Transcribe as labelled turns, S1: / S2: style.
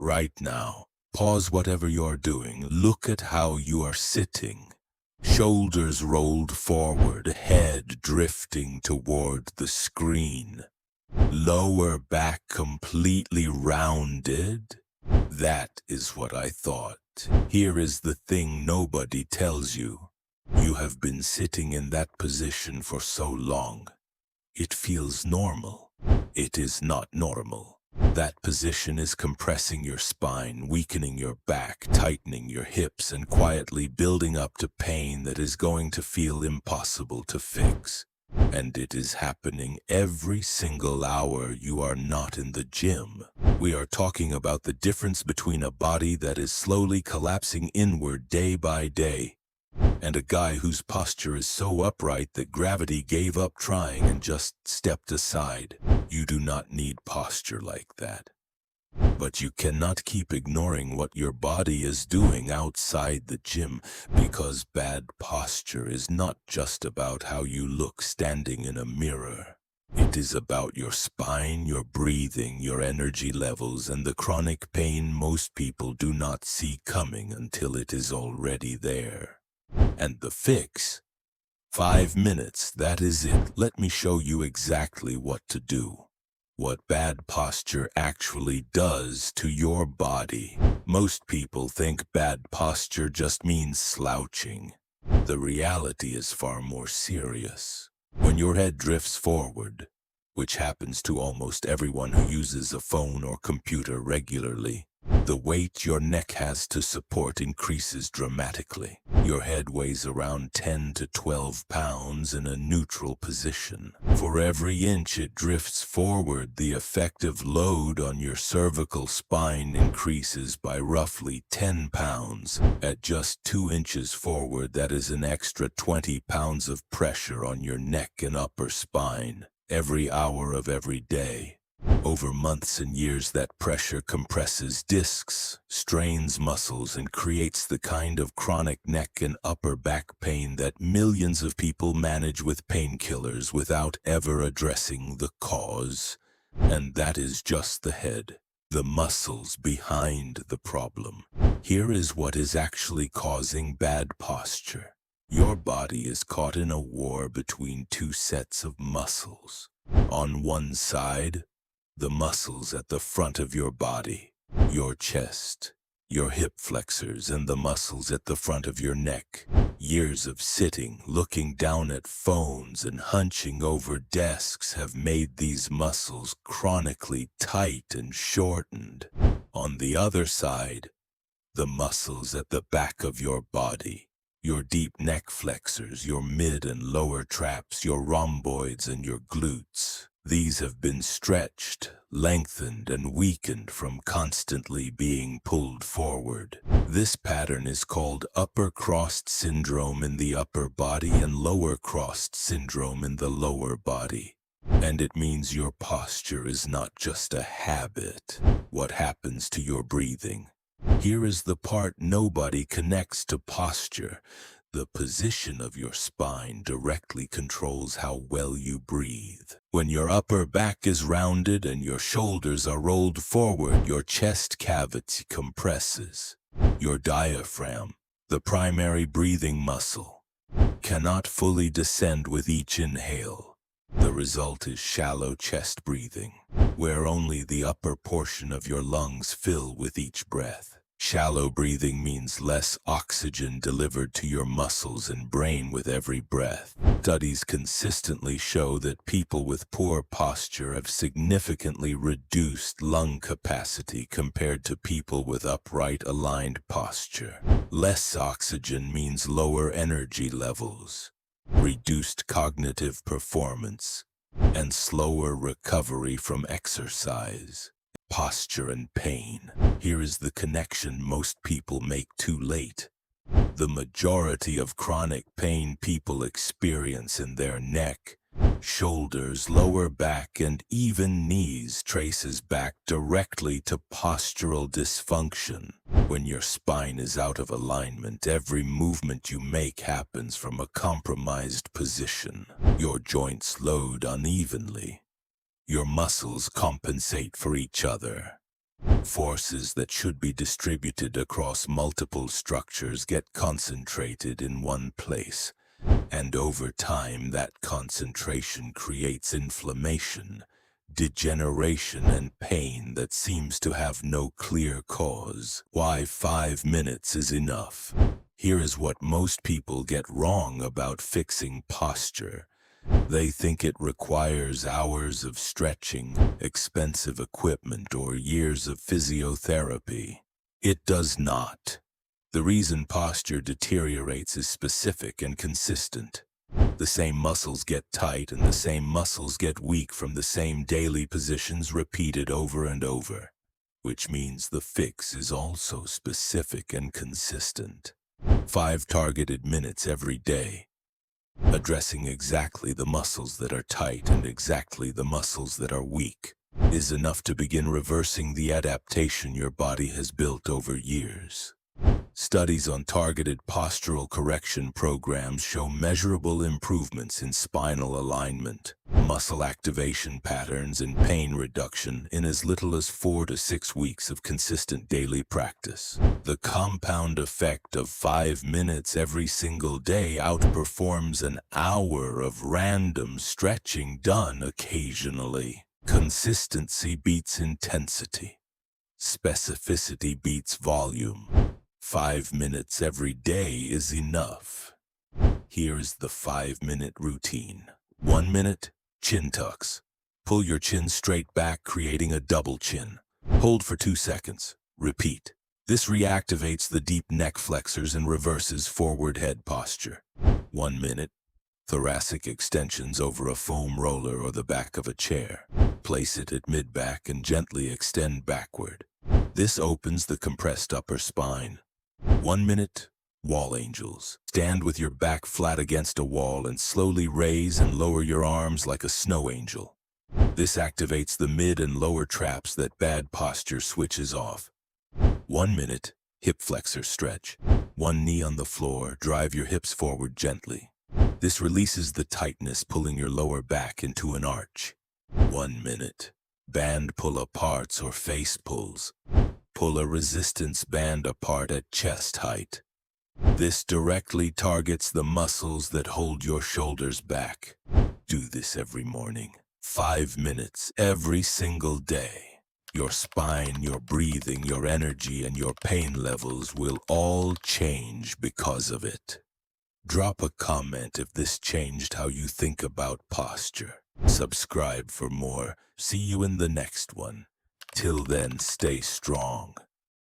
S1: Right now, pause whatever you're doing. Look at how you are sitting. Shoulders rolled forward, head drifting toward the screen. Lower back completely rounded. That is what I thought. Here is the thing nobody tells you. You have been sitting in that position for so long. It feels normal. It is not normal. That position is compressing your spine, weakening your back, tightening your hips, and quietly building up to pain that is going to feel impossible to fix. And it is happening every single hour you are not in the gym. We are talking about the difference between a body that is slowly collapsing inward day by day and a guy whose posture is so upright that gravity gave up trying and just stepped aside. You do not need posture like that. But you cannot keep ignoring what your body is doing outside the gym, because bad posture is not just about how you look standing in a mirror. It is about your spine, your breathing, your energy levels, and the chronic pain most people do not see coming until it is already there. And the fix? 5 minutes, that is it. Let me show you exactly what to do. What bad posture actually does to your body. Most people think bad posture just means slouching. The reality is far more serious. When your head drifts forward, which happens to almost everyone who uses a phone or computer regularly, the weight your neck has to support increases dramatically. Your head weighs around 10 to 12 pounds in a neutral position. For every inch it drifts forward, the effective load on your cervical spine increases by roughly 10 pounds. At just 2 inches forward, that is an extra 20 pounds of pressure on your neck and upper spine every hour of every day. Over months and years, that pressure compresses discs, strains muscles, and creates the kind of chronic neck and upper back pain that millions of people manage with painkillers without ever addressing the cause. And that is just the head, the muscles behind the problem. Here is what is actually causing bad posture. Your body is caught in a war between two sets of muscles. On one side, the muscles at the front of your body, your chest, your hip flexors, and the muscles at the front of your neck. Years of sitting, looking down at phones, and hunching over desks have made these muscles chronically tight and shortened. On the other side, the muscles at the back of your body, your deep neck flexors, your mid and lower traps, your rhomboids, and your glutes. These have been stretched, lengthened, and weakened from constantly being pulled forward. This pattern is called upper crossed syndrome in the upper body and lower crossed syndrome in the lower body. And it means your posture is not just a habit. What happens to your breathing? Here is the part nobody connects to posture. The position of your spine directly controls how well you breathe. When your upper back is rounded and your shoulders are rolled forward, your chest cavity compresses. Your diaphragm, the primary breathing muscle, cannot fully descend with each inhale. The result is shallow chest breathing, where only the upper portion of your lungs fill with each breath. Shallow breathing means less oxygen delivered to your muscles and brain with every breath. Studies consistently show that people with poor posture have significantly reduced lung capacity compared to people with upright, aligned posture. Less oxygen means lower energy levels, reduced cognitive performance, and slower recovery from exercise. Posture and pain. Here is the connection most people make too late. The majority of chronic pain people experience in their neck, shoulders, lower back, and even knees traces back directly to postural dysfunction. When your spine is out of alignment, every movement you make happens from a compromised position. Your joints load unevenly. Your muscles compensate for each other, Forces that should be distributed across multiple structures get concentrated in one place, and over time that concentration creates inflammation, degeneration, and pain that seems to have no clear cause. Why 5 minutes is enough? Here is what most people get wrong about fixing posture. They think it requires hours of stretching, expensive equipment, or years of physiotherapy. It does not. The reason posture deteriorates is specific and consistent. The same muscles get tight and the same muscles get weak from the same daily positions repeated over and over, which means the fix is also specific and consistent. 5 targeted minutes every day, addressing exactly the muscles that are tight and exactly the muscles that are weak, is enough to begin reversing the adaptation your body has built over years. Studies on targeted postural correction programs show measurable improvements in spinal alignment, muscle activation patterns, and pain reduction in as little as 4 to 6 weeks of consistent daily practice. The compound effect of 5 minutes every single day outperforms an hour of random stretching done occasionally. Consistency beats intensity. Specificity beats volume. 5 minutes every day is enough. Here's the 5-minute routine. 1 minute, chin tucks. Pull your chin straight back, creating a double chin. Hold for 2 seconds. Repeat. This reactivates the deep neck flexors and reverses forward head posture. 1 minute, thoracic extensions over a foam roller or the back of a chair. Place it at mid-back and gently extend backward. This opens the compressed upper spine. 1 minute, wall angels. Stand with your back flat against a wall and slowly raise and lower your arms like a snow angel. This activates the mid and lower traps that bad posture switches off. 1 minute, hip flexor stretch. One knee on the floor, drive your hips forward gently. This releases the tightness, pulling your lower back into an arch. 1 minute, band pull-aparts or face pulls. Pull a resistance band apart at chest height. This directly targets the muscles that hold your shoulders back. Do this every morning. 5 minutes every single day. Your spine, your breathing, your energy, and your pain levels will all change because of it. Drop a comment if this changed how you think about posture. Subscribe for more. See you in the next one. Till then, stay strong.